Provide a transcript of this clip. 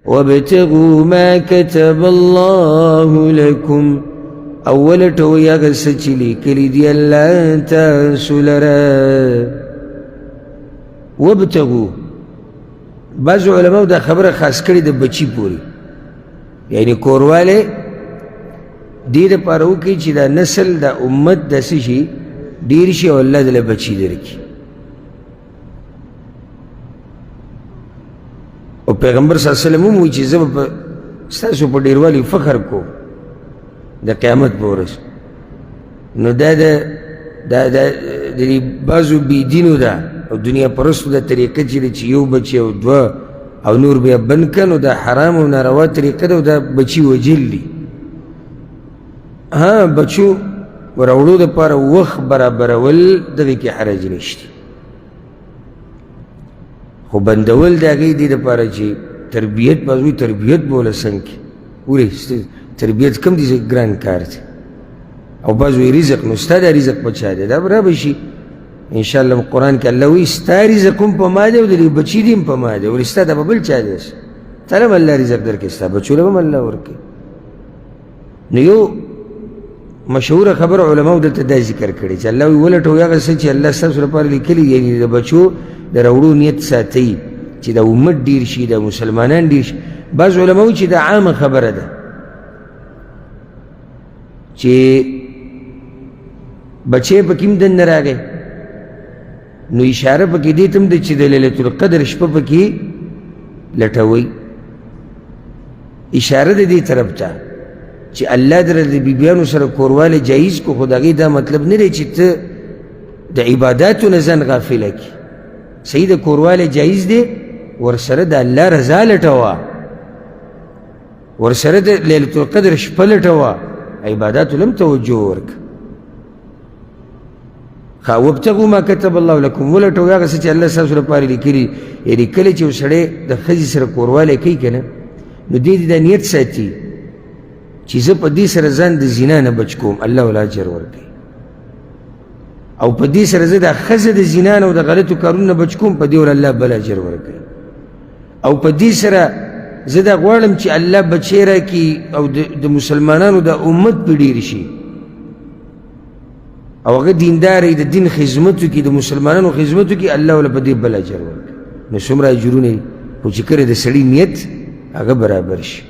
وابتغوا ما كتب الله لكم اول ټوی هغه څه چې لیکلي دي الله تاسو لره. وابتغوا بعضو علماء دا خبره خاص کړي د بچی پورې، یعنی کورواله دې دپاره وکړي چې دا نسل دا امت داسې شي ډېر شي او الله دله بچي درکړي. او پیغمبر صلی الله علیه وسلم هم وایي چې زه به ستاسو په ډېروالي فخر کوم د قیامت په ورځ. نو دا د بعضو بېدینو ده او دنیا پرستو دا طریقه چې یو بچی او دوه او نور بیا بند کړه، نو دا حرام او ناروا طریقه ده او دا بچي وجل دي. ها بچو راوړو دپاره وخت برابرول دغې کې حرج نشته، خو بندول د هغې دې دپاره چې تربیت بعض تربیت به وله څنګ کړي. ولې تربیت کم دي ګران کار دی. او بعض وایي رزق، نو ستا دا رزق په چا دی؟ دا به رابه شي انشاءالله قرآن کې الله وایي ستا رزق هم په ما دی او د دې بچي دي هم په ما دی. ولې ستا دا به بل چا دی؟ تا له هم الله رزق درکړي، ستا بچو له هم الله ورکړي. نو یو مشهوره خبر علماء دلته دا ذکر کړي چې الله وایي ولټوئ هغه څه چې الله ستاسو لپاره لیکلي دي، یعنې د بچو د راوړو نیت ساتئ چې دا امت ډېر شي، دا مسلمانان ډېر شي. بعض علماء وایي چې دا عامه خبره ده چې بچی پکې هم دننه راغی، نو اشاره پکې دې ته هم ده چې د لیلة القدر شپه پکې لټوئ. اشاره ده دې طرف ته چې الله در د بیبیانو سره کورواله جایز کو، خو د هغې دا مطلب نه دی چې ته د عباداتو نه ځان غافله کړي. صحیح د کورواله جایز دی، ورسره د الله رضا لټوه، ورسره د لیلة القدر شپه لټوه، عباداتو لم توجه ورکړه. وابتغوا ما كتب الله لكم ولټوئ هغه څه چې الله ستاسو لپاره لیکلي. یعنې کله چې یو سړی د ښځې سره کوروالی کوي که نه، نو دې دا نیت ساتي چې زه په دې سره ځان د زنا نه بچ کوم، الله ولا اجر ورکوي. او په دې سره زه دا ښځه د زنا نه او د غلطو کارونو نه بچ کوم، په دې ور الله بل اجر ورکوي. او په دې سره زه دا غواړم چې الله بچی راکړي او د مسلمانانو د امت پې ډېر شي، او هغه دیندار د دین خدمت وکړي، د مسلمانانو خدمت وکړي، الله ولا په دې بل اجر ورکوي. نو څومره اجرونه وي، خو چې کله د سړي نیت هغه برابر شي.